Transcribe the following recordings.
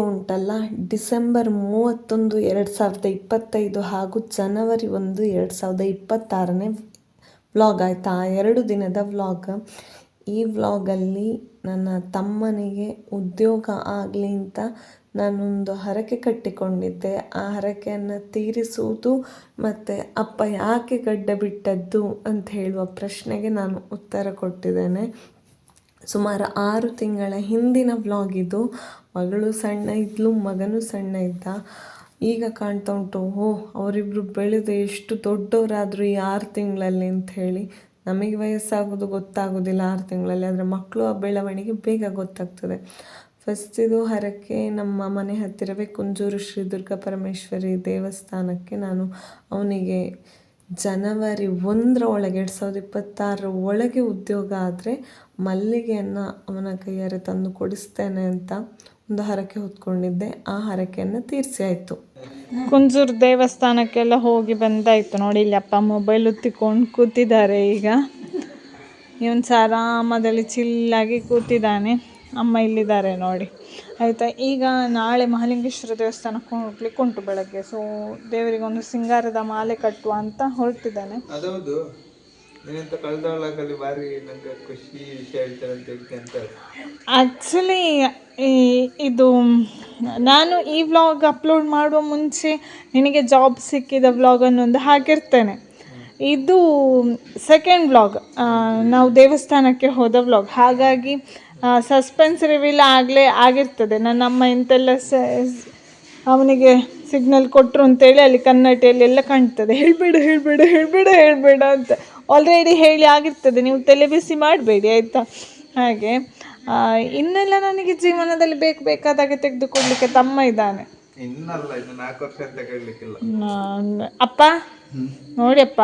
ಉಂಟಲ್ಲ, ಡಿಸೆಂಬರ್ 31, 2025 ಹಾಗೂ ಜನವರಿ 1, 2026ನೇ ವ್ಲಾಗ್ ಆಯಿತಾ. 2 ದಿನದ ವ್ಲಾಗ್. ಈ ವ್ಲಾಗಲ್ಲಿ ನನ್ನ ತಮ್ಮನಿಗೆ ಉದ್ಯೋಗ ಆಗಲಿ ಅಂತ ನಾನೊಂದು ಹರಕೆ ಕಟ್ಟಿಕೊಂಡಿದ್ದೆ. ಆ ಹರಕೆಯನ್ನು ತೀರಿಸುವುದು ಮತ್ತು ಅಪ್ಪ ಯಾಕೆ ಗಡ್ಡ ಬಿಟ್ಟದ್ದು ಅಂತ ಹೇಳುವ ಪ್ರಶ್ನೆಗೆ ನಾನು ಉತ್ತರ ಕೊಟ್ಟಿದ್ದೇನೆ. ಸುಮಾರು 6 ತಿಂಗಳ ಹಿಂದಿನ ವ್ಲಾಗ್ ಇದು. ಮಗಳು ಸಣ್ಣ ಇದ್ಲು, ಮಗನೂ ಸಣ್ಣ ಇದ್ದ. ಈಗ ಕಾಣ್ತಾ ಉಂಟು, ಅವರಿಬ್ಬರು ಬೆಳೆದು ಎಷ್ಟು ದೊಡ್ಡವರಾದರು ಈ 6 ತಿಂಗಳಲ್ಲಿ ಅಂತ ಹೇಳಿ. ನಮಗೆ ವಯಸ್ಸಾಗೋದು ಗೊತ್ತಾಗೋದಿಲ್ಲ 6 ತಿಂಗಳಲ್ಲಿ, ಆದರೆ ಮಕ್ಕಳು ಆ ಬೆಳವಣಿಗೆ ಬೇಗ ಗೊತ್ತಾಗ್ತದೆ. ಫಸ್ಟಿದು ಹರಕೆ ನಮ್ಮ ಮನೆ ಹತ್ತಿರವೇ ಕುಂಜೂರು ಶ್ರೀ ದುರ್ಗಾ ಪರಮೇಶ್ವರಿ ದೇವಸ್ಥಾನಕ್ಕೆ ನಾನು ಅವನಿಗೆ ಜನವರಿ 1 ಒಳಗೆ 2026 ಒಳಗೆ ಉದ್ಯೋಗ ಆದರೆ ಮಲ್ಲಿಗೆಯನ್ನು ಅವನ ಕೈಯಾರೆ ತಂದು ಕೊಡಿಸ್ತೇನೆ ಅಂತ ಒಂದು ಹರಕೆ ಹೊತ್ಕೊಂಡಿದ್ದೆ. ಆ ಹರಕೆಯನ್ನು ತೀರಿಸಿ ಆಯಿತು. ಕುಂಜೂರು ದೇವಸ್ಥಾನಕ್ಕೆಲ್ಲ ಹೋಗಿ ಬಂದಾಯಿತು. ನೋಡಿ, ಇಲ್ಲಿ ಅಪ್ಪ ಮೊಬೈಲ್ ಹೊತ್ತಿಕೊಂಡು ಕೂತಿದ್ದಾರೆ. ಈಗ ಇವನು ಸಹ ಆರಾಮದಲ್ಲಿ ಚಿಲ್ಲಾಗಿ ಕೂತಿದ್ದಾನೆ. ಅಮ್ಮ ಇಲ್ಲಿದ್ದಾರೆ ನೋಡಿ, ಆಯಿತಾ. ಈಗ ನಾಳೆ ಮಹಾಲಿಂಗೇಶ್ವರ ದೇವಸ್ಥಾನಕ್ಕೆ ಹೋಗ್ಲಿಕ್ಕೆ ಉಂಟು ಬೆಳಗ್ಗೆ. ಸೊ ದೇವರಿಗೆ ಒಂದು ಸಿಂಗಾರದ ಮಾಲೆ ಕಟ್ಟುವ ಅಂತ ಹೊರಟಿದ್ದಾನೆ. ಆ್ಯಕ್ಚುಲಿ ಇದು ನಾನು ಈ ವ್ಲಾಗ್ ಅಪ್ಲೋಡ್ ಮಾಡುವ ಮುಂಚೆ ನಿನಗೆ ಜಾಬ್ ಸಿಕ್ಕಿದ ವ್ಲಾಗನ್ನು ಒಂದು ಹಾಕಿರ್ತೇನೆ. ಇದು ಸೆಕೆಂಡ್ ವ್ಲಾಗ್, ನಾವು ದೇವಸ್ಥಾನಕ್ಕೆ ಹೋದ ವ್ಲಾಗ್. ಹಾಗಾಗಿ ಸಸ್ಪೆನ್ಸ್ ರಿವೀಲ್ ಆಗಿರ್ತದೆ. ನನ್ನ ಅಮ್ಮ ಇಂತೆಲ್ಲ ಅವನಿಗೆ ಸಿಗ್ನಲ್ ಕೊಟ್ಟರು ಅಂತೇಳಿ ಅಲ್ಲಿ ಕನ್ನಡಿಯಲ್ಲಿ ಎಲ್ಲ ಕಾಣ್ತದೆ, ಹೇಳಬೇಡ ಅಂತ ಆಲ್ರೆಡಿ ಹೇಳಿ ಆಗಿರ್ತದೆ. ನೀವು ತಲೆ ಬಿಸಿ ಮಾಡಬೇಡಿ ಆಯಿತಾ. ಹಾಗೆ ಇನ್ನೆಲ್ಲ ನನಗೆ ಜೀವನದಲ್ಲಿ ಬೇಕಾದಾಗೆ ತೆಗೆದುಕೊಡ್ಲಿಕ್ಕೆ ತಮ್ಮ ಇದ್ದಾನೆ. ಅಪ್ಪ ನೋಡಿಯಪ್ಪ,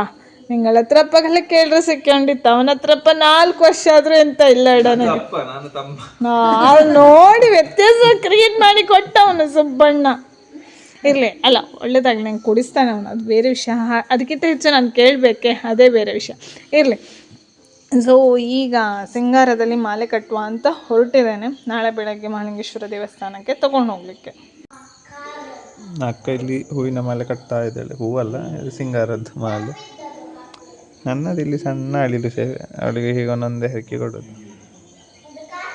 ನಿಂಗಳ ಹತ್ರಪ್ಪಗೆಲ್ಲ ಕೇಳ್ರೆ ಸಿಕ್ಕೊಂಡಿತ್ತು, ಅವನ ಹತ್ರಪ್ಪ 4 ವರ್ಷ ಆದ್ರೂ ಎಂತ ಇಲ್ಲ ನೋಡಿ ವ್ಯತ್ಯಾಸ ಕ್ರಿಯೇಟ್ ಮಾಡಿ ಕೊಟ್ಟವನು ಸುಬ್ಬಣ್ಣ. ಇರಲಿ ಅಲ್ಲ, ಒಳ್ಳೇದಾಗಲಿ, ನಂಗೆ ಕುಡಿಸ್ತಾನೆ ಅವನು, ಅದು ಬೇರೆ ವಿಷಯ. ಅದಕ್ಕಿಂತ ಹೆಚ್ಚು ನಾನು ಕೇಳಬೇಕೆ, ಅದೇ ಬೇರೆ ವಿಷಯ. ಇರಲಿ. ಸೊ ಈಗ ಸಿಂಗಾರದಲ್ಲಿ ಮಾಲೆ ಕಟ್ಟುವ ಅಂತ ಹೊರಟಿದ್ದೇನೆ. ನಾಳೆ ಬೆಳಗ್ಗೆ ಮಹಾಲಿಂಗೇಶ್ವರ ದೇವಸ್ಥಾನಕ್ಕೆ ತಗೊಂಡು ಹೋಗ್ಲಿಕ್ಕೆ. ಅಕ್ಕ ಇಲ್ಲಿ ಹೂವಿನ ಮಾಲೆ ಕಟ್ತಾ ಇದ್ದಾಳೆ. ಹೂವಲ್ಲ, ಸಿಂಗಾರದ್ದು ಮಾಲೆ. ನನ್ನದು ಇಲ್ಲಿ ಸಣ್ಣ ಅಳಿಲು ಸೇವೆ. ಅವಳಿಗೆ ಹೀಗೆ ಒಂದೊಂದೇ ಹೆರ್ಕಿ ಕೊಡೋದು,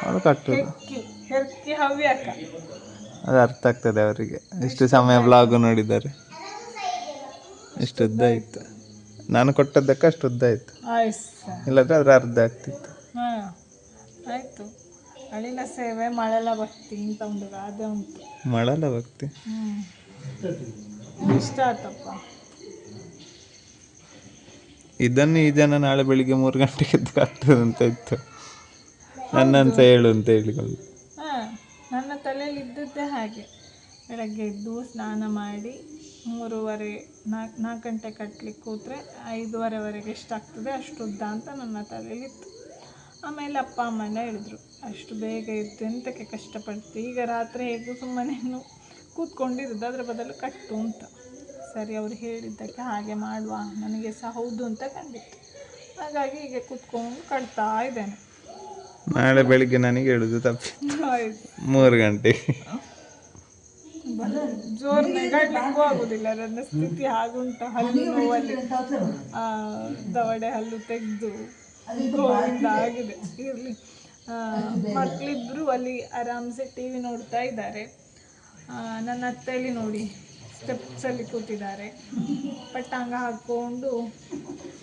ಅವಳು ಕಟ್ಟೋದು. ಅದು ಅರ್ಥ ಆಗ್ತದೆ ಅವರಿಗೆ. ಇಷ್ಟು ಸಮಯ ಬ್ಲಾಗ್ ನೋಡಿದ್ದಾರೆ. ಇಷ್ಟು ಉದ್ದ ಇತ್ತು, ನಾನು ಕೊಟ್ಟದ್ದಕ್ಕೆ ಅಷ್ಟು ಉದ್ದ ಇತ್ತು. ಇಲ್ಲದ್ರೆ ಅದ್ರ ಅರ್ಧ ಆಗ್ತಿತ್ತು. ಆಯಿತು. ಅಳಿಲ ಸೇವೆ ಮಳಲ ಭಕ್ತಿ ಅಂತ ಉಂಟು, ಅದೇ ಉಂಟು. ಮಳಲ ಭಕ್ತಿ ಇಷ್ಟ ಆಯ್ತಪ್ಪ. ಇದನ್ನು ಈ ಜನ ನಾಳೆ ಬೆಳಿಗ್ಗೆ 3 ಗಂಟೆಗೆ ಎದ್ದು ಕಟ್ತದಂತ ಇತ್ತು. ನನ್ನಂತ ಹೇಳು ಅಂತ ಹೇಳಿಕೊಂಡು ನನ್ನ ತಲೆಯಲ್ಲಿ ಇದ್ದದ್ದೇ ಹಾಗೆ. ಬೆಳಗ್ಗೆ ಎದ್ದು ಸ್ನಾನ ಮಾಡಿ 4 ಗಂಟೆ ಕಟ್ಟಲಿಕ್ಕೆ ಕೂತ್ರೆ 5:30ವರೆಗೆ ಎಷ್ಟಾಗ್ತದೆ ಅಷ್ಟು ಉದ್ದ ಅಂತ ನನ್ನ ತಲೆಯಲ್ಲಿತ್ತು. ಆಮೇಲೆ ಅಪ್ಪ ಅಮ್ಮನ ಹೇಳಿದ್ರು, ಅಷ್ಟು ಬೇಗ ಇದ್ದು ಎಂತಕ್ಕೆ ಕಷ್ಟಪಡ್ತು, ಈಗ ರಾತ್ರಿ ಹೇಗೂ ಸುಮ್ಮನೆ ಕೂತ್ಕೊಂಡಿರೋದು, ಅದರ ಬದಲು ಕಟ್ಟು ಅಂತ. ಸರಿ, ಅವರು ಹೇಳಿದ್ದಕ್ಕೆ ಹಾಗೆ ಮಾಡುವ, ನನಗೆ ಸಹ ಹೌದು ಅಂತ ಕಂಡಿತ್ತು. ಹಾಗಾಗಿ ಈಗ ಕೂತ್ಕೊಂಡು ಕಟ್ತಾ ಇದ್ದೇನೆ. ನಾಳೆ ಬೆಳಿಗ್ಗೆ ನನಗೆ ಹೇಳುದು ತಪ್ಪಿತ್ತು. 3 ಗಂಟೆ ಜೋರು ನೆಗಡ್ಲಿಕ್ಕೂ ಆಗುದಿಲ್ಲ. ನನ್ನ ಸ್ಥಿತಿ ಹಾಗುಂಟ. ಹಲ್ಲು ನೋವಲ್ಲಿ ದವಡೆ ಹಲ್ಲು ತೆಗೆದು ಗೋವಿಂದ ಆಗಿದೆ. ಇರಲಿ, ಮಕ್ಕಳಿಬ್ಬರು ಅಲ್ಲಿ ಆರಾಮ್ಸೆ TV ನೋಡ್ತಾ ಇದ್ದಾರೆ. ನನ್ನ ಅತ್ತೆಯಲ್ಲಿ ನೋಡಿ ಸ್ಟೆಪ್ಸಲ್ಲಿ ಕೂತಿದ್ದಾರೆ, ಪಟ್ಟಾಂಗ ಹಾಕ್ಕೊಂಡು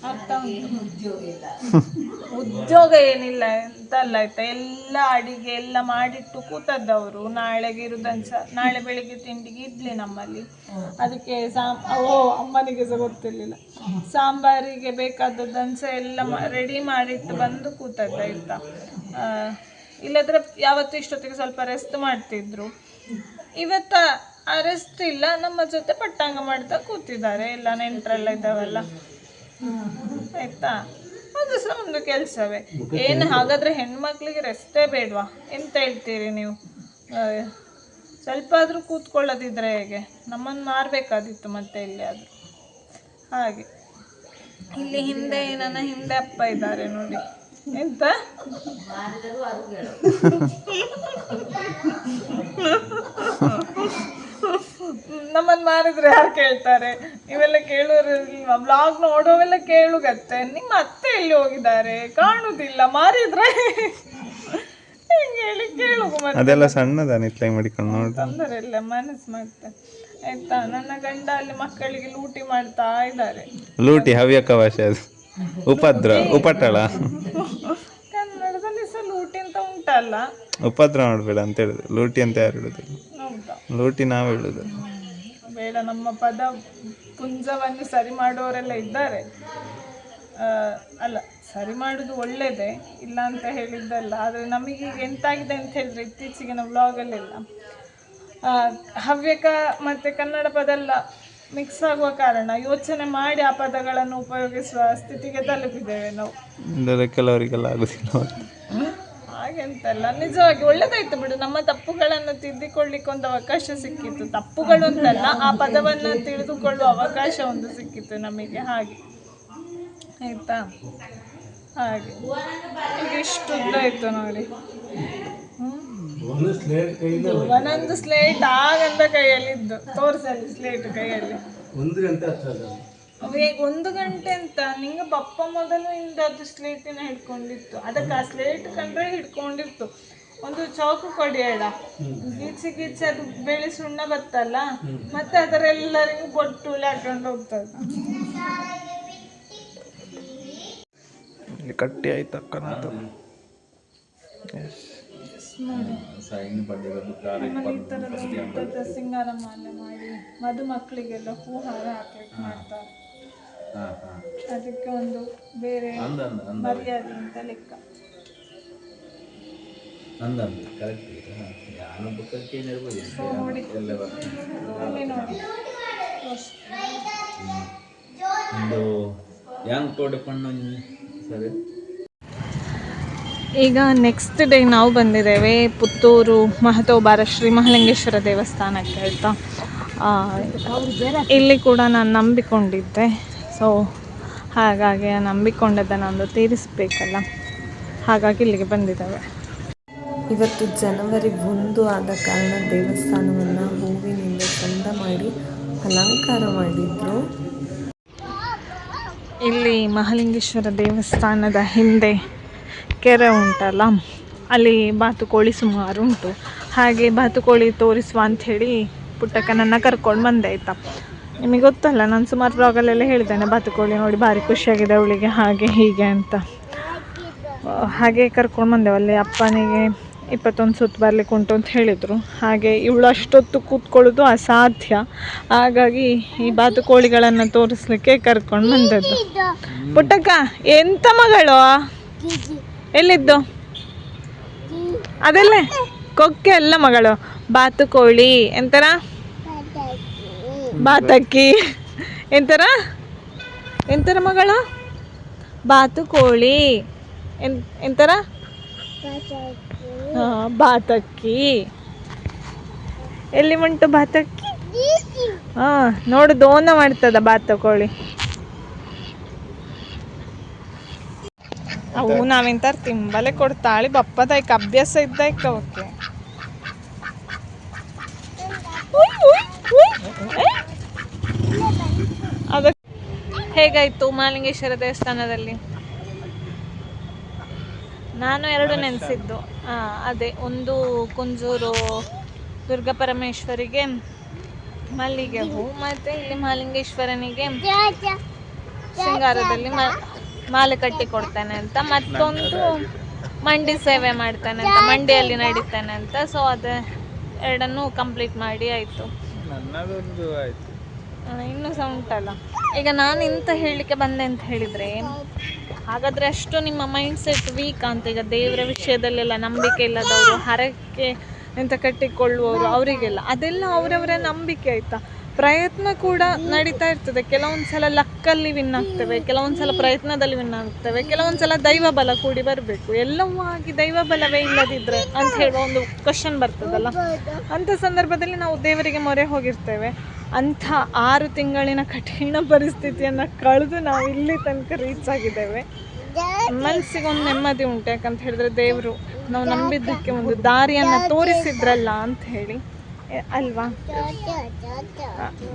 ಆಗ್ತಾ ಉಂಟು. ಉದ್ಯೋಗ ಏನಿಲ್ಲ ಅಂತ ಅಲ್ಲ ಆಯ್ತಾ, ಎಲ್ಲ ಅಡಿಗೆ ಎಲ್ಲ ಮಾಡಿಟ್ಟು ಕೂತದ್ದವರು. ನಾಳೆಗೆ ಇರುದನ್ಸ, ನಾಳೆ ಬೆಳಿಗ್ಗೆ ತಿಂಡಿಗೆ ಇಡ್ಲಿ ನಮ್ಮಲ್ಲಿ. ಅದಕ್ಕೆ ಅಮ್ಮನಿಗೆ ಸಹ ಗೊತ್ತಿರಲಿಲ್ಲ. ಸಾಂಬಾರಿಗೆ ಬೇಕಾದದ್ದನ್ಸ ಎಲ್ಲ ರೆಡಿ ಮಾಡಿಟ್ಟು ಬಂದು ಕೂತದ್ದು ಆಯ್ತಾ. ಇಲ್ಲದ್ರೆ ಯಾವತ್ತೂ ಇಷ್ಟೊತ್ತಿಗೆ ಸ್ವಲ್ಪ ರೆಸ್ಟ್ ಮಾಡ್ತಿದ್ರು. ಇವತ್ತು ಆ ರೆಸ್ಟ್ ಇಲ್ಲ, ನಮ್ಮ ಜೊತೆ ಪಟ್ಟಾಂಗ ಮಾಡ್ತಾ ಕೂತಿದ್ದಾರೆ. ಎಲ್ಲ ನೆಂಟರೆಲ್ಲ ಇದ್ದಾವಲ್ಲ ಆಯ್ತಾ. ಅದು ಸಹ ಒಂದು ಕೆಲಸವೇ. ಏನು ಹಾಗಾದರೆ ಹೆಣ್ಮಕ್ಳಿಗೆ ರೆಸ್ಟೇ ಬೇಡವಾ? ಎಂತ ಹೇಳ್ತೀರಿ ನೀವು? ಸ್ವಲ್ಪ ಆದರೂ ಕೂತ್ಕೊಳ್ಳೋದಿದ್ರೆ ಹೇಗೆ? ನಮ್ಮನ್ನು ಮಾರಬೇಕಾದಿತ್ತು ಮತ್ತೆ ಇಲ್ಲಿ ಆದರೂ. ಹಾಗೆ ಇಲ್ಲಿ ಹಿಂದೆ ನನ್ನ ಹಿಂದೆ ಅಪ್ಪ ಇದ್ದಾರೆ ನೋಡಿ, ಎಂತ ನಮ್ಮನ್ನು ಮಾರಿದ್ರೆ ಯಾರು ಕೇಳ್ತಾರೆ? ಇವೆಲ್ಲ ಕೇಳೋರು ಇಲ್ವಾ? ಬ್ಲಾಗ್ ನೋಡೋವೆಲ್ಲ ಕೇಳುಗತ್ತೆ. ನಿಮ್ಮ ಅತ್ತೆ ಎಲ್ಲಿ ಹೋಗಿದ್ದಾರೆ? ಕಾಣುದಿಲ್ಲ. ಮಾರಿದ್ರೆ ಹಿಂಗೆ ಹೇಳಿ ಕೇಳುಗ. ಅದೆಲ್ಲ ಸಣ್ಣದಾನಿತ್ಲೆ ಮಾಡಿಕೊಂಡು ನೋಡಿ ತೊಂದರೆ ಇಲ್ಲ, ಮನಸ್ಸು ಮಾಡ್ತಾರೆ ಆಯ್ತಾ. ನನ್ನ ಗಂಡ ಅಲ್ಲಿ ಮಕ್ಕಳಿಗೆ ಲೂಟಿ ಮಾಡ್ತಾ ಇದ್ದಾರೆ. ಲೂಟಿ ಹವ್ಯಕ ಭಾಷೆ ಅದು. ಉಪದ್ರ ಉಪಟಳ ಕನ್ನಡದಲ್ಲಿ ಸಹ ಲೂಟಿ ಅಂತ ಉಂಟಲ್ಲ. ಉಪದ್ರ ಮಾಡಬೇಡ ಅಂತ ಹೇಳಿದ್ರು. ಲೂಟಿ ಅಂತ ಯಾರು ಹೇಳುದು? ಹೌದಾ? ಲೂಟಿ ನಾವು ಹೇಳುದು. ಬೇಡ, ನಮ್ಮ ಪದ ಪುಂಜವನ್ನು ಸರಿ ಮಾಡುವವರೆಲ್ಲ ಇದ್ದಾರೆ. ಅಲ್ಲ, ಸರಿ ಮಾಡೋದು ಒಳ್ಳೆಯದೇ, ಇಲ್ಲ ಅಂತ ಹೇಳಿದ್ದಲ್ಲ. ಆದರೆ ನಮಗೀಗ ಎಂತಾಗಿದೆ ಅಂತ ಹೇಳಿದ್ರೆ, ಇತ್ತೀಚೆಗಿನ ವ್ಲಾಗಲ್ಲೆಲ್ಲ ಹವ್ಯಕ ಮತ್ತು ಕನ್ನಡ ಪದ ಎಲ್ಲ ಮಿಕ್ಸ್ ಆಗುವ ಕಾರಣ ಯೋಚನೆ ಮಾಡಿ ಆ ಪದಗಳನ್ನು ಉಪಯೋಗಿಸುವ ಸ್ಥಿತಿಗೆ ತಲುಪಿದ್ದೇವೆ ನಾವು. ಕೆಲವರಿಗೆಲ್ಲ ಆಗುದಿಲ್ಲ. ಹಾಗೆಂತಲ್ಲ, ನಿಜವಾಗಿ ಒಳ್ಳೆದಾಯ್ತು ಬಿಡು. ನಮ್ಮ ತಪ್ಪುಗಳನ್ನು ತಿದ್ದಿಕೊಳ್ಳಿಕ್ಕೆ ಒಂದು ಅವಕಾಶ ಸಿಕ್ಕಿತ್ತು. ತಪ್ಪುಗಳು ಅಂತಲ್ಲ, ಆ ಪದವನ್ನು ತಿಳಿದುಕೊಳ್ಳುವ ಅವಕಾಶ ಒಂದು ಸಿಕ್ಕಿತ್ತು ನಮಗೆ. ಹಾಗೆ ಆಯ್ತಾ? ಹಾಗೆ ಈಗ ಇಷ್ಟು ಉದ್ದ ಇತ್ತು ನೋಡಿ. ಒಂದೊಂದು ಸ್ಲೇಟ್ ಆಗಂತ ಕೈಯಲ್ಲಿದ್ದು ತೋರಿಸಲಿ. ಸ್ಲೇಟ್ ಕೈಯಲ್ಲಿ 1 ಗಂಟೆ ಅಂತ ನಿಂಗೆ ಬಪ್ಪ ಮೊದಲು ಇಂದ ಅದು ಸ್ಲೇಟಿನ ಹಿಡ್ಕೊಂಡಿತ್ತು. ಅದಕ್ಕೆ ಆ ಸ್ಲೇಟ್ ಕಂಡ್ರೆ ಹಿಡ್ಕೊಂಡಿತ್ತು. ಒಂದು ಚಾಕು ಕೊಡಿಯಡ ಗೀಚಿ ಗೀಚಿ ಅದು ಬೆಳೆ ಸುಣ್ಣ ಬತ್ತಲ್ಲ, ಮತ್ತೆ ಅದರೆಲ್ಲರಿಗೂ ಬೊಟ್ಟು ಹಾಕೊಂಡು ಹೋಗ್ತದೆ. ಕಟ್ಟಿ ಆಯ್ತಕ್ಕಂತ ಸಿಂಗಾರ ಮಾಲೆ ಮಾಡಿ ಮದುಮಕ್ಕಳಿಗೆಲ್ಲ ಹೂಹಾರ ಹಾಕ್ಲಿಕ್ಕೆ ಮಾಡ್ತಾರೆ. ಅದಕ್ಕೆ ಒಂದು ಬೇರೆ ಮರ್ಯಾದೆ ಅಂತ ಲೆಕ್ಕ. ಈಗ ನೆಕ್ಸ್ಟ್ ಡೇ ನಾವು ಬಂದಿದ್ದೇವೆ ಪುತ್ತೂರು ಮಹತೋಬಾರ ಶ್ರೀ ಮಹಾಲಿಂಗೇಶ್ವರ ದೇವಸ್ಥಾನಕ್ಕೆ ಆಯಿತಾ. ಇಲ್ಲಿ ಕೂಡ ನಾನು ನಂಬಿಕೊಂಡಿದ್ದೆ. ಸೊ ಹಾಗಾಗಿ ನಂಬಿಕೊಂಡದ್ದನ್ನು ತೀರಿಸಬೇಕಲ್ಲ, ಹಾಗಾಗಿ ಇಲ್ಲಿಗೆ ಬಂದಿದ್ದೇವೆ. ಇವತ್ತು ಜನವರಿ 1 ಆದ ಕಾರಣ ದೇವಸ್ಥಾನವನ್ನು ಹೂವಿನಿಂದ ಚಂದ ಮಾಡಿ ಅಲಂಕಾರ ಮಾಡಿದ್ರು. ಇಲ್ಲಿ ಮಹಾಲಿಂಗೇಶ್ವರ ದೇವಸ್ಥಾನದ ಹಿಂದೆ ಕೆರೆ ಉಂಟಲ್ಲ, ಅಲ್ಲಿ ಬಾತುಕೋಳಿ ಸುಮಾರು ಉಂಟು. ಹಾಗೆ ಬಾತುಕೋಳಿ ತೋರಿಸುವ ಅಂಥೇಳಿ ಪುಟ್ಟಕ್ಕನನ್ನು ಕರ್ಕೊಂಡು ಬಂದೆ ಆಯಿತಾ. ನಿಮಗೆ ಗೊತ್ತಲ್ಲ, ನಾನು ಸುಮಾರು ಬ್ಲಾಗಲ್ಲೆಲ್ಲ ಹೇಳಿದ್ದೇನೆ ಬಾತುಕೋಳಿ ನೋಡಿ ಭಾರಿ ಖುಷಿಯಾಗಿದೆ ಅವಳಿಗೆ ಹಾಗೆ ಹೀಗೆ ಅಂತ. ಹಾಗೆ ಕರ್ಕೊಂಡು ಬಂದೆವು. ಅಲ್ಲಿ ಅಪ್ಪನಿಗೆ 21 ಸುತ್ತು ಬರಲಿಕ್ಕೆ ಉಂಟು ಅಂತ ಹೇಳಿದರು. ಹಾಗೆ ಇವಳು ಅಷ್ಟೊತ್ತು ಕೂತ್ಕೊಳ್ಳೋದು ಅಸಾಧ್ಯ, ಹಾಗಾಗಿ ಈ ಬಾತುಕೋಳಿಗಳನ್ನು ತೋರಿಸ್ಲಿಕ್ಕೆ ಕರ್ಕೊಂಡು ಬಂದದ್ದು. ಪುಟ್ಟಕ್ಕ ಎಂತ ಮಗಳು? ಎಲ್ಲಿದ್ದು? ಅದೆಲ್ಲೇ ಕೊಕ್ಕೆ ಎಲ್ಲ ಮಗಳು. ಬಾತುಕೋಳಿ ಎಂತರ? ಬಾತಕ್ಕಿ ಎಂತರ? ಎಂತರ ಮಗಳು? ಬಾತುಕೋಳಿ ಎಂತರ? ಬಾತಕ್ಕಿ. ಎಲ್ಲಿ ಉಂಟು ಬಾತಕ್ಕಿ? ನೋಡು, ದೋನ ಮಾಡ್ತದ ಬಾತುಕೋಳಿ. ಅವು ನಾವೆಂತ ತಿಂಬಲೆ ಕೊಡ್ತಾಳೆ ಬಪ್ಪದಾಯ್ಕ ಅಭ್ಯಾಸ ಇದ್ದಾಯ್ಕ ಅವಕ್ಕೆ. ಅದಕ್ಕೆ ಹೇಗಾಯ್ತು ಮಹಾಲಿಂಗೇಶ್ವರ ದೇವಸ್ಥಾನದಲ್ಲಿ? ನಾನು 2 ನೆನೆಸಿದ್ದು. ಅದೇ, ಒಂದು ಕುಂಜೂರು ದುರ್ಗಾ ಪರಮೇಶ್ವರಿಗೆ ಮಲ್ಲಿಗೆ ಹೂ, ಮತ್ತು ಇಲ್ಲಿ ಮಹಾಲಿಂಗೇಶ್ವರನಿಗೆ ಶೃಂಗಾರದಲ್ಲಿ ಮಾಲೆ ಕಟ್ಟಿ ಕೊಡ್ತೇನೆ ಅಂತ, ಮತ್ತೊಂದು ಮಂಡಿ ಸೇವೆ ಮಾಡ್ತೇನೆ ಅಂತ, ಮಂಡಿಯಲ್ಲಿ ನಡೀತೇನೆ ಅಂತ. ಸೊ ಅದು 2 ಕಂಪ್ಲೀಟ್ ಮಾಡಿ ಆಯಿತು. ಇನ್ನೂ ಸಹ ಉಂಟಲ್ಲ. ಈಗ ನಾನು ಇಂತ ಹೇಳಲಿಕ್ಕೆ ಬಂದೆ ಅಂತ ಹೇಳಿದರೆ, ಹಾಗಾದರೆ ಅಷ್ಟು ನಿಮ್ಮ ಮೈಂಡ್ ಸೆಟ್ ವೀಕ್ ಅಂತ. ಈಗ ದೇವರ ವಿಷಯದಲ್ಲೆಲ್ಲ ನಂಬಿಕೆ ಇಲ್ಲದವರು, ಹರಕೆ ಎಂತ ಕಟ್ಟಿಕೊಳ್ಳುವವರು, ಅವರಿಗೆಲ್ಲ ಅದೆಲ್ಲ ಅವರವರ ನಂಬಿಕೆ ಆಯಿತಾ. ಪ್ರಯತ್ನ ಕೂಡ ನಡೀತಾ ಇರ್ತದೆ. ಕೆಲವೊಂದು ಸಲ ಲಕ್ಕಲ್ಲಿ ವಿನ್ ಆಗ್ತೇವೆ, ಕೆಲವೊಂದು ಸಲ ಪ್ರಯತ್ನದಲ್ಲಿ ವಿನ್ ಆಗ್ತೇವೆ, ಕೆಲವೊಂದು ಸಲ ದೈವ ಬಲ ಕೂಡಿ ಬರಬೇಕು. ಎಲ್ಲವೂ ಆಗಿ ದೈವ ಬಲವೇ ಇಲ್ಲದಿದ್ದರೆ ಅಂತ ಹೇಳೋ ಒಂದು ಕ್ವಶನ್ ಬರ್ತದಲ್ಲ. ಅಂಥ ಸಂದರ್ಭದಲ್ಲಿ ನಾವು ದೇವರಿಗೆ ಮೊರೆ ಹೋಗಿರ್ತೇವೆ. ಅಂಥ 6 ತಿಂಗಳಿನ ಕಠಿಣ ಪರಿಸ್ಥಿತಿಯನ್ನು ಕಳೆದು ನಾವು ಇಲ್ಲಿ ತನಕ ರೀಚ್ ಆಗಿದ್ದೇವೆ. ಮನಸ್ಸಿಗೆ ಒಂದು ನೆಮ್ಮದಿ ಉಂಟು. ಯಾಕಂತ ಹೇಳಿದ್ರೆ ದೇವರು ನಾವು ನಂಬಿದ್ದಕ್ಕೆ ಒಂದು ದಾರಿಯನ್ನು ತೋರಿಸಿದ್ರಲ್ಲ ಅಂತ ಹೇಳಿ ಅಲ್ವಾ.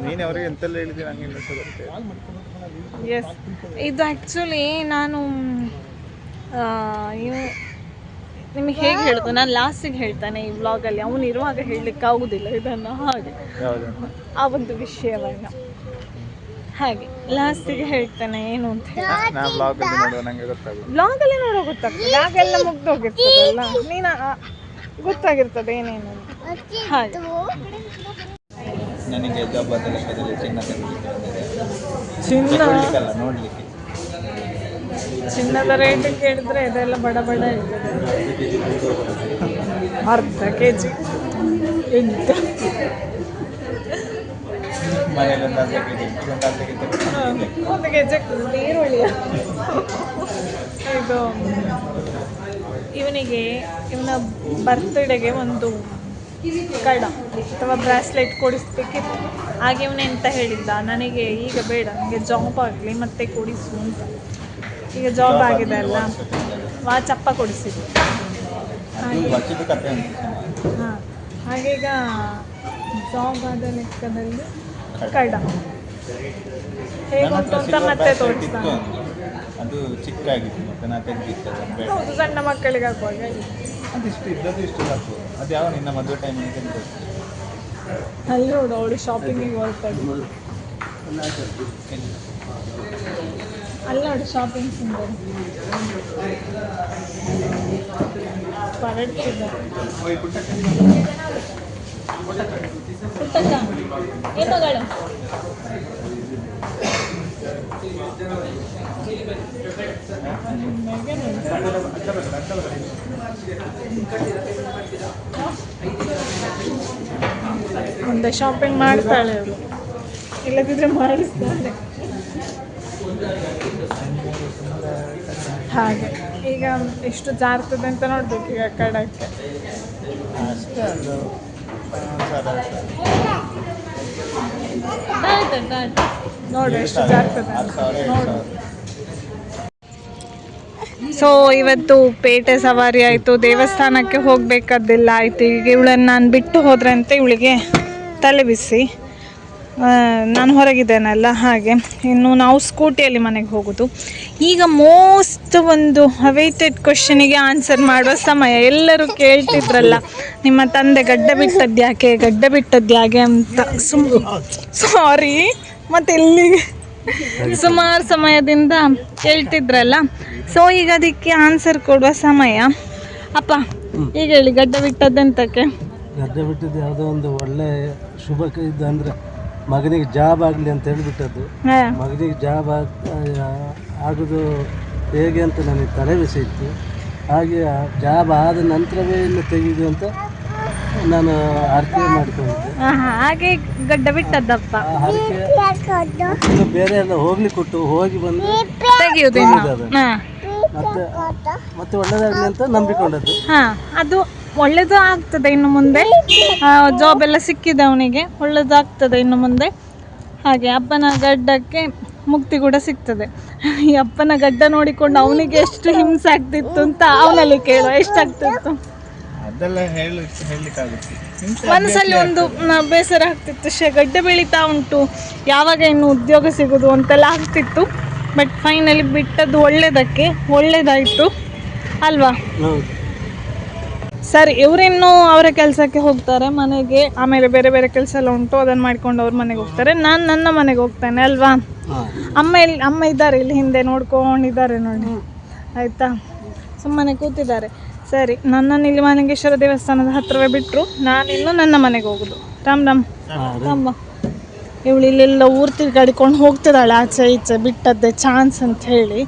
ನೀನು ಅವ್ರಿಗೆ ಎಂತೆಲ್ಲ ಹೇಳಿದ್ದೀನಿ ಹಂಗೆ ಎಸ್, ಇದು ಆ್ಯಕ್ಚುಲಿ ನಾನು ನಿಮಗೆ ಹೇಗೆ ಹೇಳೋದು, ನಾನು ಲಾಸ್ಟಿಗೆ ಹೇಳ್ತಾನೆ ಈ ವ್ಲಾಗಲ್ಲಿ, ಅವನು ಇರುವಾಗ ಹೇಳಲಿಕ್ಕೆ ಆಗುದಿಲ್ಲ ಇದನ್ನು. ಹಾಗೆ ಆ ಒಂದು ವಿಷಯವನ್ನು ಹಾಗೆ ಲಾಸ್ಟಿಗೆ ಹೇಳ್ತಾನೆ ಏನು ಅಂತ ಹೇಳಿ. ಬ್ಲಾಗಲ್ಲಿ ನೋಡೋ ಗೊತ್ತಾಗ್ತದೆ, ಬ್ಲಾಗೆಲ್ಲ ಮುಗ್ದೋಗಿರ್ತದಲ್ಲ, ನೀನು ಗೊತ್ತಾಗಿರ್ತದೆ ಏನೇನು ಅಂತ. ಹಾಗೆ ನನಗೆ ಚಿನ್ನದ ರೇಟ್ ಕೇಳಿದ್ರೆ ಇದೆಲ್ಲ ಬಡ ಬಡ ಇರ್ತದೆ. ಅರ್ಧ kg ಎಂತ ಒಂದು kg ಈರುಳ್ಳಿ. ಇದು ಇವನ ಬರ್ತ್ಡೇಗೆ ಒಂದು ಕಡ ಅಥವಾ ಬ್ರಾಸ್ಲೆಟ್ ಕೊಡಿಸ್ಬೇಕಿತ್ತು. ಹಾಗೆ ಇವನು ಎಂತ ಹೇಳಿದ್ದ, ನನಗೆ ಈಗ ಬೇಡ, ನನಗೆ ಜಾಬ್ ಆಗಲಿ ಮತ್ತೆ ಕೊಡಿಸು ಅಂತ. ಈಗ ಜಾಬ್ ಆಗಿದೆ ಅಲ್ಲ, ಚಪ್ಪ ಕೊಡಿಸಿದ್ದು. ಹಾಂ, ಹಾಗೀಗ ಜಾಬ್ ಆದ ಲೆಕ್ಕದಲ್ಲಿ ಕಡ ಹೇಗುಂಟು ಅಂತ ಮತ್ತೆ ತೋರಿಸ್ತಾನೆ. ಅದು ಚಿಕ್ಕಾಗಿತ್ತು, ಮತ್ತೆ ನಾ ತೆಗೆದಿತ್ತು. ಹೌದು, ಸಣ್ಣ ಮಕ್ಕಳಿಗೆ ಹಾಕುವಾಗ ಅದಿಷ್ಟು ಇದ್ದದ್ದು ಇಷ್ಟು ಸಾಕು. ಅದು ಯಾವ ನಿನ್ನ ಮದುವೆ ಟೈಮಿಗೆ ತೆಗೆದು ಅಲ್ಲಿ ನೋಡು, ಅವಳು ಶಾಪಿಂಗಿಗೆ ಹೊರಟಾಗಿ ಅಲ್ಲಿ ನೋಡು ಶಾಪಿಂಗ್ ಸಿಂಬಲ್ ಪರಡ್ತಿದ್ದಾರೆ. ಏ ಮಗಳು, ಮುಂದೆ ಶಾಪಿಂಗ್ ಮಾಡ್ತಾಳೆ ಅವಳು, ಇಲ್ಲದಿದ್ರೆ ಮಾಡಿಸ್ತಾಳೆ. ಹಾಗೆ ಈಗ ಎಷ್ಟು ಜಾರ್ತದೆ ಅಂತ ನೋಡ್ಬೇಕು ಈಗ ಕಡಕ್ಕೆ. ನೋಡು ಎಷ್ಟು ಜಾರ್ತದೆ ನೋಡು. ಸೊ ಇವತ್ತು ಪೇಟೆ ಸವಾರಿ ಆಯಿತು, ದೇವಸ್ಥಾನಕ್ಕೆ ಹೋಗಬೇಕಾದ್ದೆಲ್ಲ ಆಯಿತು. ಈಗ ಇವಳನ್ನು ನಾನು ಬಿಟ್ಟು ಹೋದ್ರೆ ಅಂತ ಇವಳಿಗೆ ತಲೆ ಬಿಸಿ. ನಾನು ಹೊರಗಿದ್ದೇನಲ್ಲ, ಹಾಗೆ ಇನ್ನು ನಾವು ಸ್ಕೂಟಿಯಲ್ಲಿ ಮನೆಗೆ ಹೋಗೋದು. ಈಗ ಮೋಸ್ಟ್ ಒಂದು ಅವೈಟೆಡ್ ಕ್ವಶನಿಗೆ ಆನ್ಸರ್ ಮಾಡುವ ಸಮಯ. ಎಲ್ಲರೂ ಕೇಳ್ತಿದ್ರಲ್ಲ, ನಿಮ್ಮ ತಂದೆ ಗಡ್ಡ ಬಿಟ್ಟದ್ದು ಯಾಕೆ ಅಂತ. ಸಾರಿ, ಮತ್ತೆ ಎಲ್ಲಿಗೆ ಸುಮಾರು ಸಮಯದಿಂದ ಕೇಳ್ತಿದ್ರಲ್ಲ. ಸೊ ಈಗ ಅದಕ್ಕೆ ಆನ್ಸರ್ ಕೊಡುವ ಸಮಯ. ಅಪ್ಪ ಈಗ ಹೇಳಿ, ಗಡ್ಡ ಬಿಟ್ಟದ್ದೆಂತಕ್ಕೆ? ಗಡ್ಡ ಬಿಟ್ಟದ್ದು ಯಾವುದೋ ಒಂದು ಒಳ್ಳೆ ಶುಭ ಇದು ಅಂದರೆ ಮಗನಿಗೆ ಜಾಬ್ ಆಗಲಿ ಅಂತ ಹೇಳಿಬಿಟ್ಟದ್ದು. ಮಗನಿಗೆ ಜಾಬ್ ಆಗೋದು ಹೇಗೆ ಅಂತ ನನಗೆ ತಲೆ ಬಿಸಿ ಇತ್ತು. ಹಾಗೆ ಜಾಬ್ ಆದ ನಂತರವೇ ಇನ್ನು ತೆಗೆದು ಅಂತ ನಾನು ಆರ್ಕೆ ಮಾಡಿಕೊಂಡಿದ್ದೆ. ಹಾಗೆ ಗಡ್ಡ ಬಿಟ್ಟದ್ದಪ್ಪ. ಇನ್ನು ಬೇರೆ ಎಲ್ಲ ಹೋಗ್ಲಿಕ್ಕೆ ಕೊಟ್ಟು ಹೋಗಿ ಬಂದು ಮತ್ತೆ ಒಳ್ಳೆದಾಗಲಿ ಅಂತ ನಂಬಿಕೊಂಡದ್ದು. ಅದು ಒಳ್ಳೇದು ಆಗ್ತದೆ ಇನ್ನು ಮುಂದೆ. ಜಾಬ್ ಎಲ್ಲ ಸಿಕ್ಕಿದೆ ಅವನಿಗೆ, ಒಳ್ಳೇದಾಗ್ತದೆ ಇನ್ನು ಮುಂದೆ. ಹಾಗೆ ಅಪ್ಪನ ಗಡ್ಡಕ್ಕೆ ಮುಕ್ತಿ ಕೂಡ ಸಿಗ್ತದೆ. ಈ ಅಪ್ಪನ ಗಡ್ಡ ನೋಡಿಕೊಂಡು ಅವನಿಗೆ ಎಷ್ಟು ಹಿಂಸೆ ಆಗ್ತಿತ್ತು ಅಂತ ಅವನಲ್ಲಿ ಕೇಳುವ, ಎಷ್ಟಾಗ್ತಿತ್ತು ಮನಸ್ಸಲ್ಲಿ ಒಂದು ಬೇಸರ ಆಗ್ತಿತ್ತು. ಗಡ್ಡ ಬೆಳೀತಾ ಉಂಟು, ಯಾವಾಗ ಇನ್ನು ಉದ್ಯೋಗ ಸಿಗೋದು ಅಂತೆಲ್ಲ ಆಗ್ತಿತ್ತು. ಬಟ್ ಫೈನಲಿ ಬಿಟ್ಟದ್ದು ಒಳ್ಳೇದಾಯಿತು ಅಲ್ವಾ? ಸರಿ, ಇವರಿನ್ನೂ ಅವರ ಕೆಲಸಕ್ಕೆ ಹೋಗ್ತಾರೆ ಮನೆಗೆ. ಆಮೇಲೆ ಬೇರೆ ಬೇರೆ ಕೆಲಸ ಎಲ್ಲ ಉಂಟು, ಅದನ್ನು ಮಾಡ್ಕೊಂಡು ಅವ್ರ ಮನೆಗೆ ಹೋಗ್ತಾರೆ. ನಾನು ನನ್ನ ಮನೆಗೆ ಹೋಗ್ತೇನೆ ಅಲ್ವಾ? ಅಮ್ಮ ಇದ್ದಾರೆ ಇಲ್ಲಿ ಹಿಂದೆ ನೋಡ್ಕೊಂಡಿದ್ದಾರೆ ನೋಡಿ, ಆಯಿತಾ? ಸುಮ್ಮನೆ ಕೂತಿದ್ದಾರೆ. ಸರಿ, ನನ್ನನ್ನು ಇಲ್ಲಿ ಮಾಲಿಂಗೇಶ್ವರ ದೇವಸ್ಥಾನದ ಹತ್ತಿರವೇ ಬಿಟ್ಟರು. ನಾನಿನ್ನು ನನ್ನ ಮನೆಗೆ ಹೋಗೋದು. ರಾಮ್ ರಾಮ್. ಇವಳು ಇಲ್ಲೆಲ್ಲ ಊರು ತಿರುಗಾಡಿಕೊಂಡು ಹೋಗ್ತಿದ್ದಾಳೆ, ಆಚೆ ಈಚೆ ಬಿಟ್ಟದ್ದೇ ಚಾನ್ಸ್ ಅಂತ ಹೇಳಿ.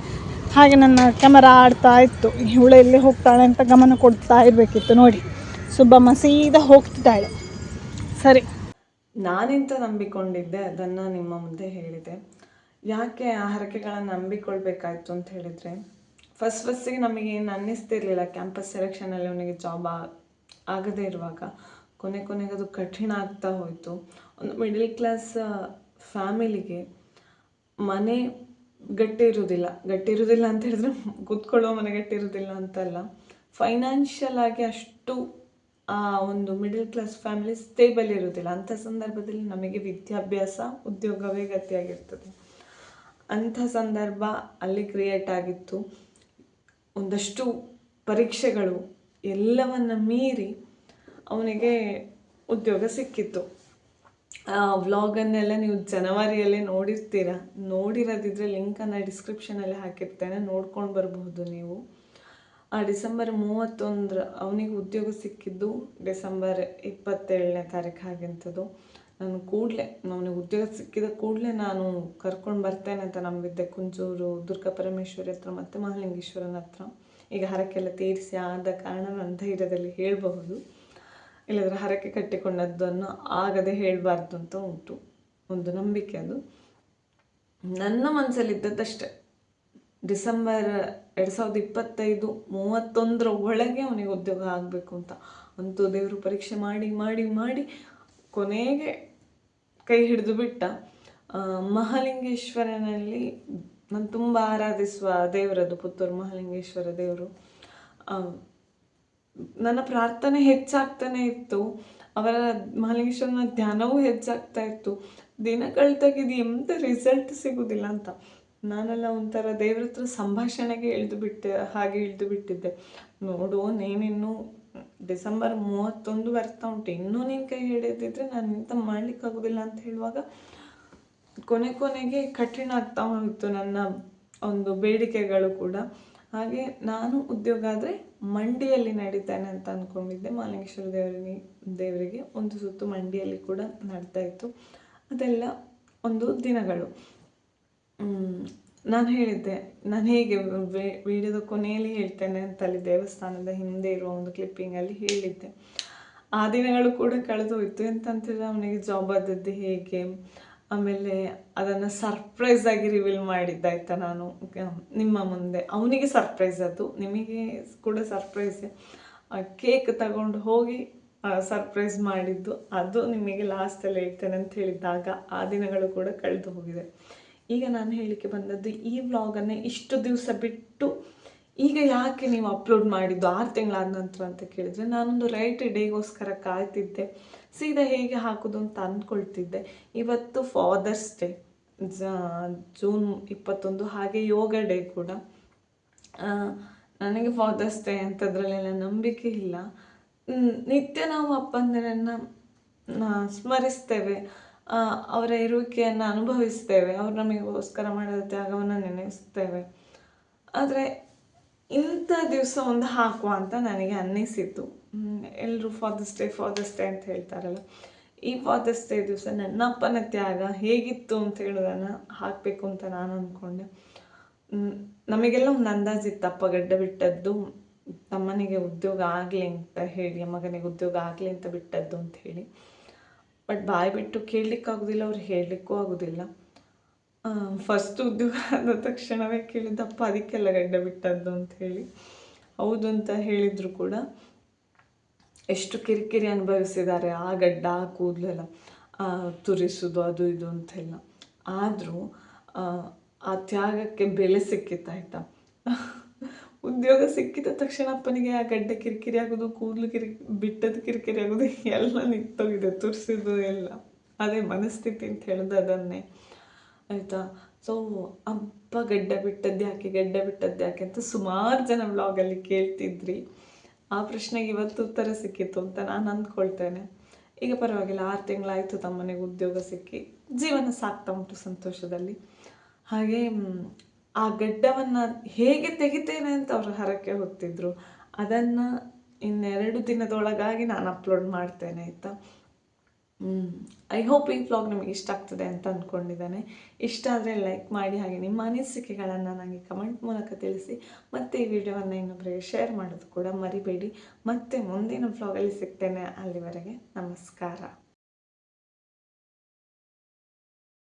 ಹಾಗೆ ನನ್ನ ಕ್ಯಾಮರಾ ಆಡ್ತಾ ಇತ್ತು, ಇವಳು ಎಲ್ಲಿ ಹೋಗ್ತಾಳೆ ಅಂತ ಗಮನ ಕೊಡ್ತಾ ಇರಬೇಕಿತ್ತು. ನೋಡಿ, ಸುಬ್ಬಮ್ಮ ಸೀದಾ ಹೋಗ್ತಿದ್ದಾಳೆ. ಸರಿ, ನಾನೆಂತ ನಂಬಿಕೊಂಡಿದ್ದೆ ಅದನ್ನು ನಿಮ್ಮ ಮುಂದೆ ಹೇಳಿದೆ. ಯಾಕೆ ಆ ಹರಕೆಗಳನ್ನು ನಂಬಿಕೊಳ್ಬೇಕಾಯ್ತು ಅಂತ ಹೇಳಿದರೆ, ಫಸ್ಟಿಗೆ ನಮಗೇನು ಅನ್ನಿಸ್ತಿರ್ಲಿಲ್ಲ ಕ್ಯಾಂಪಸ್ ಸೆಲೆಕ್ಷನಲ್ಲಿ ಅವನಿಗೆ ಜಾಬ್ ಆಗದೇ ಇರುವಾಗ. ಕೊನೆಗೆ ಅದು ಕಠಿಣ ಆಗ್ತಾ ಹೋಯಿತು. ಒಂದು ಮಿಡಲ್ ಕ್ಲಾಸ್ ಫ್ಯಾಮಿಲಿಗೆ ಮನೆ ಗಟ್ಟಿ ಇರುವುದಿಲ್ಲ ಅಂತ ಹೇಳಿದ್ರೆ ಕೂತ್ಕೊಳ್ಳೋ ಮನೆ ಗಟ್ಟಿ ಇರುವುದಿಲ್ಲ ಅಂತಲ್ಲ, ಫೈನಾನ್ಷಿಯಲ್ ಆಗಿ ಅಷ್ಟು ಆ ಒಂದು ಮಿಡಲ್ ಕ್ಲಾಸ್ ಫ್ಯಾಮಿಲಿ ಸ್ಟೇಬಲ್ ಇರುವುದಿಲ್ಲ. ಅಂಥ ಸಂದರ್ಭದಲ್ಲಿ ನಮಗೆ ವಿದ್ಯಾಭ್ಯಾಸ ಉದ್ಯೋಗವೇ ಗತಿಯಾಗಿರ್ತದೆ. ಅಂಥ ಸಂದರ್ಭ ಅಲ್ಲಿ ಕ್ರಿಯೇಟ್ ಆಗಿತ್ತು. ಒಂದಷ್ಟು ಪರೀಕ್ಷೆಗಳು ಎಲ್ಲವನ್ನ ಮೀರಿ ಅವನಿಗೆ ಉದ್ಯೋಗ ಸಿಕ್ಕಿತ್ತು. ಆ ವ್ಲಾಗನ್ನೆಲ್ಲ ನೀವು ಜನವರಿಯಲ್ಲೇ ನೋಡಿರ್ತೀರ. ನೋಡಿರೋದಿದ್ರೆ ಲಿಂಕನ್ನು ಡಿಸ್ಕ್ರಿಪ್ಷನಲ್ಲಿ ಹಾಕಿರ್ತೇನೆ, ನೋಡ್ಕೊಂಡು ಬರಬಹುದು ನೀವು. ಆ ಡಿಸೆಂಬರ್ 31 ಅವನಿಗೆ ಉದ್ಯೋಗ ಸಿಕ್ಕಿದ್ದು ಡಿಸೆಂಬರ್ 27ನೇ ತಾರೀಕು ಹಾಗೆಂಥದ್ದು. ನಾನು ಅವನಿಗೆ ಉದ್ಯೋಗ ಸಿಕ್ಕಿದ ಕೂಡಲೇ ನಾನು ಕರ್ಕೊಂಡು ಬರ್ತೇನೆ ಅಂತ ನಂಬಿದ್ದೆ ಕುಂಜೂರು ದುರ್ಗಾಪರಮೇಶ್ವರಿ ಹತ್ರ ಮತ್ತು ಮಹಾಲಿಂಗೇಶ್ವರನ ಹತ್ರ. ಈಗ ಹರಕೆಲ್ಲ ತೀರಿಸಿ ಆದ ಕಾರಣ ನನ್ನ ಧೈರ್ಯದಲ್ಲಿ ಹೇಳಬಹುದು, ಇಲ್ಲದ್ರೆ ಹರಕೆ ಕಟ್ಟಿಕೊಂಡದ್ದನ್ನು ಆಗದೆ ಹೇಳಬಾರ್ದು ಅಂತ ಉಂಟು, ಒಂದು ನಂಬಿಕೆ. ಅದು ನನ್ನ ಮನಸ್ಸಲ್ಲಿದ್ದದ್ದಷ್ಟೇ. ಡಿಸೆಂಬರ್ 2025 31 ಒಳಗೆ ಅವನಿಗೆ ಉದ್ಯೋಗ ಆಗಬೇಕು ಅಂತ. ಅಂತೂ ದೇವರು ಪರೀಕ್ಷೆ ಮಾಡಿ ಮಾಡಿ ಮಾಡಿ ಕೊನೆಗೆ ಕೈ ಹಿಡಿದು ಬಿಟ್ಟ. ಮಹಾಲಿಂಗೇಶ್ವರನಲ್ಲಿ ನಾನು ತುಂಬ ಆರಾಧಿಸುವ ದೇವರದು, ಪುತ್ತೂರು ಮಹಾಲಿಂಗೇಶ್ವರ ದೇವರು. ನನ್ನ ಪ್ರಾರ್ಥನೆ ಹೆಚ್ಚಾಗ್ತಾನೆ ಇತ್ತು, ಅವರ ಮಹಾಲಿಂಗೇಶ್ವರನ ಧ್ಯಾನವೂ ಹೆಚ್ಚಾಗ್ತಾ ಇತ್ತು. ದಿನ ಕಳೆದಾಗ ಇದು ಎಂಥ ರಿಸಲ್ಟ್ ಸಿಗೋದಿಲ್ಲ ಅಂತ ನಾನೆಲ್ಲ ಒಂಥರ ದೇವ್ರ ಹತ್ರ ಸಂಭಾಷಣೆಗೆ ಇಳಿದು ಬಿಟ್ಟಿದ್ದೆ. ನೋಡು, ನೀನಿನ್ನು ಡಿಸೆಂಬರ್ 31 ಬರ್ತಾ ಉಂಟು, ಇನ್ನೂ ನೀನು ಕೈ ಹಿಡಿದಿದ್ರೆ ನಾನು ಇಂಥ ಮಾಡ್ಲಿಕ್ಕಾಗೋದಿಲ್ಲ ಅಂತ ಹೇಳುವಾಗ ಕೊನೆಗೆ ಕಠಿಣ ಆಗ್ತಾ ಹೋಯಿತು ನನ್ನ ಒಂದು ಬೇಡಿಕೆಗಳು ಕೂಡ. ಹಾಗೆ ನಾನು ಉದ್ಯೋಗ ಆದರೆ ಮಂಡಿಯಲ್ಲಿ ನಡೀತಾನೆ ಅಂತ ಅಂದ್ಕೊಂಡಿದ್ದೆ. ಮಹಾಲಿಂಗೇಶ್ವರ ದೇವರಿಗೆ ಒಂದು ಸುತ್ತು ಮಂಡಿಯಲ್ಲಿ ಕೂಡ ನಡ್ತಾ ಇತ್ತು. ಅದೆಲ್ಲ ಒಂದು ದಿನಗಳು. ನಾನು ಹೇಳಿದ್ದೆ, ನಾನು ಹೇಗೆ ವಿಡಿಯೋದ ಕೊನೆಯಲ್ಲಿ ಹೇಳ್ತೇನೆ ಅಂತ ಅಲ್ಲಿ ದೇವಸ್ಥಾನದ ಹಿಂದೆ ಇರುವ ಒಂದು ಕ್ಲಿಪ್ಪಿಂಗಲ್ಲಿ ಹೇಳಿದ್ದೆ. ಆ ದಿನಗಳು ಕೂಡ ಕಳೆದೋಯ್ತು. ಎಂತಂತಂದರೆ ಅವನಿಗೆ ಜಾಬ್ ಆದದ್ದು ಹೇಗೆ, ಆಮೇಲೆ ಅದನ್ನು ಸರ್ಪ್ರೈಸ್ ಆಗಿ ರಿವೀಲ್ ಮಾಡಿದ್ದಾಯ್ತಾ ನಾನು ನಿಮ್ಮ ಮುಂದೆ. ಅವನಿಗೆ ಸರ್ಪ್ರೈಸ್, ಅದು ನಿಮಗೆ ಕೂಡ ಸರ್ಪ್ರೈಸೇ. ಕೇಕ್ ತಗೊಂಡು ಹೋಗಿ ಸರ್ಪ್ರೈಸ್ ಮಾಡಿದ್ದು ಅದು ನಿಮಗೆ ಲಾಸ್ಟಲ್ಲಿ ಹೇಳ್ತೇನೆ ಅಂತ ಹೇಳಿದ್ದಾಗ ಆ ದಿನಗಳು ಕೂಡ ಕಳೆದು ಹೋಗಿದೆ. ಈಗ ನಾನು ಹೇಳಲಿಕ್ಕೆ ಬಂದದ್ದು, ಈ ವ್ಲಾಗನ್ನು ಇಷ್ಟು ದಿವಸ ಬಿಟ್ಟು ಈಗ ಯಾಕೆ ನೀವು ಅಪ್ಲೋಡ್ ಮಾಡಿದ್ದು 6 ತಿಂಗಳಾದ ನಂತರ ಅಂತ ಕೇಳಿದರೆ, ನಾನೊಂದು ರೈಟ್ ಡೇಗೋಸ್ಕರ ಕಾಯ್ತಿದ್ದೆ. ಸೀದಾ ಹೇಗೆ ಹಾಕೋದು ಅಂತ ಅಂದ್ಕೊಳ್ತಿದ್ದೆ. ಇವತ್ತು ಫಾದರ್ಸ್ ಡೇ, ಜೂನ್ 21, ಹಾಗೆ ಯೋಗ ಡೇ ಕೂಡ. ನನಗೆ ಫಾದರ್ಸ್ ಡೇ ಅಂಥದ್ರಲ್ಲೆಲ್ಲ ನಂಬಿಕೆ ಇಲ್ಲ. ನಿತ್ಯ ನಾವು ಅಪ್ಪಂದಿರನ್ನು ಸ್ಮರಿಸ್ತೇವೆ, ಅವರ ಇರುವಿಕೆಯನ್ನು ಅನುಭವಿಸ್ತೇವೆ, ಅವರು ನಮಗೋಸ್ಕರ ಮಾಡಿದ ತ್ಯಾಗವನ್ನು ನೆನೆಸ್ತೇವೆ. ಆದರೆ ಇಂಥ ದಿವಸ ಒಂದು ಹಾಕುವ ಅಂತ ನನಗೆ ಅನ್ನಿಸಿತು. ಎಲ್ಲರೂ ಫಾದರ್ಸ್ ಡೇ ಅಂತ ಹೇಳ್ತಾರಲ್ಲ, ಈ ಫಾದರ್ಸ್ ಡೇ ದಿವಸ ನನ್ನ ಅಪ್ಪನ ತ್ಯಾಗ ಹೇಗಿತ್ತು ಅಂತ ಹೇಳೋದನ್ನು ಹಾಕಬೇಕು ಅಂತ ನಾನು ಅಂದ್ಕೊಂಡೆ. ನಮಗೆಲ್ಲ ಒಂದು ಅಂದಾಜಿತ್ತು, ಅಪ್ಪ ಗಡ್ಡ ಬಿಟ್ಟದ್ದು ತಮ್ಮನಿಗೆ ಉದ್ಯೋಗ ಆಗಲಿ ಅಂತ ಹೇಳಿ, ಮಗನಿಗೆ ಉದ್ಯೋಗ ಆಗಲಿ ಅಂತ ಬಿಟ್ಟದ್ದು ಅಂತ ಹೇಳಿ. ಬಟ್ ಬಾಯಿ ಬಿಟ್ಟು ಕೇಳಲಿಕ್ಕಾಗೋದಿಲ್ಲ, ಅವ್ರು ಹೇಳಲಿಕ್ಕೂ ಆಗೋದಿಲ್ಲ. ಫಸ್ಟ್ ಉದ್ಯೋಗ ಆದ ತಕ್ಷಣವೇ ಕೇಳಿದ್ದಪ್ಪ ಅದಕ್ಕೆಲ್ಲ ಗಡ್ಡ ಬಿಟ್ಟದ್ದು ಅಂತ ಹೇಳಿ. ಹೌದು ಅಂತ ಹೇಳಿದ್ರು ಕೂಡ ಎಷ್ಟು ಕಿರಿಕಿರಿ ಅನುಭವಿಸಿದ್ದಾರೆ ಆ ಗಡ್ಡ, ಆ ಕೂದಲೆಲ್ಲ ತುರಿಸೋದು ಅದು ಇದು ಅಂತೆಲ್ಲ. ಆದರೂ ಆ ತ್ಯಾಗಕ್ಕೆ ಬೆಲೆ ಸಿಕ್ಕಿತ್ತಾಯ್ತಾ. ಉದ್ಯೋಗ ಸಿಕ್ಕಿದ ತಕ್ಷಣ ಅಪ್ಪನಿಗೆ ಆ ಗಡ್ಡ ಕಿರಿಕಿರಿ ಆಗೋದು, ಕೂದಲು ಬಿಟ್ಟದ್ದು ಕಿರಿಕಿರಿ ಆಗೋದು ಎಲ್ಲ ನಿಂತೋಗಿದೆ, ತುರಿಸಿದ್ದು ಎಲ್ಲ. ಅದೇ ಮನಸ್ಥಿತಿ ಅಂತ ಹೇಳೋದು ಅದನ್ನೇ ಆಯಿತಾ. ಸೊ ಅಪ್ಪ ಗಡ್ಡ ಬಿಟ್ಟದ್ದು ಯಾಕೆ ಅಂತ ಸುಮಾರು ಜನ ವ್ಲಾಗಲ್ಲಿ ಕೇಳ್ತಿದ್ರಿ. ಆ ಪ್ರಶ್ನೆಗೆ ಇವತ್ತು ಉತ್ತರ ಸಿಕ್ಕಿತ್ತು ಅಂತ ನಾನು ಅಂದ್ಕೊಳ್ತೇನೆ. ಈಗ ಪರವಾಗಿಲ್ಲ, 6 ತಿಂಗಳಾಯಿತು ತಮ್ಮನಿಗೆ ಉದ್ಯೋಗ ಸಿಕ್ಕಿ, ಜೀವನ ಸಾಕ್ತಾ ಉಂಟು ಸಂತೋಷದಲ್ಲಿ. ಹಾಗೆ ಆ ಗಡ್ಡವನ್ನು ಹೇಗೆ ತೆಗಿತೇನೆ ಅಂತ ಅವರು ಹರಕೆ ಹೊತ್ತಿದ್ರು, ಅದನ್ನು 2 ದಿನದೊಳಗಾಗಿ ನಾನು ಅಪ್ಲೋಡ್ ಮಾಡ್ತೇನೆ ಆಯಿತಾ. ಐ ಹೋಪ್ ಈ ವ್ಲಾಗ್ ನಿಮಗೆ ಇಷ್ಟ ಆಗ್ತದೆ ಅಂತ ಅಂದ್ಕೊಂಡಿದ್ದೇನೆ. ಇಷ್ಟ ಆದರೆ ಲೈಕ್ ಮಾಡಿ, ಹಾಗೆ ನಿಮ್ಮ ಅನಿಸಿಕೆಗಳನ್ನು ನನಗೆ ಕಮೆಂಟ್ ಮೂಲಕ ತಿಳಿಸಿ. ಮತ್ತು ಈ ವಿಡಿಯೋವನ್ನು ಇನ್ನೊಬ್ಬರಿಗೆ ಶೇರ್ ಮಾಡೋದು ಕೂಡ ಮರಿಬೇಡಿ. ಮತ್ತೆ ಮುಂದಿನ ವ್ಲಾಗಲ್ಲಿ ಸಿಗ್ತೇನೆ. ಅಲ್ಲಿವರೆಗೆ ನಮಸ್ಕಾರ.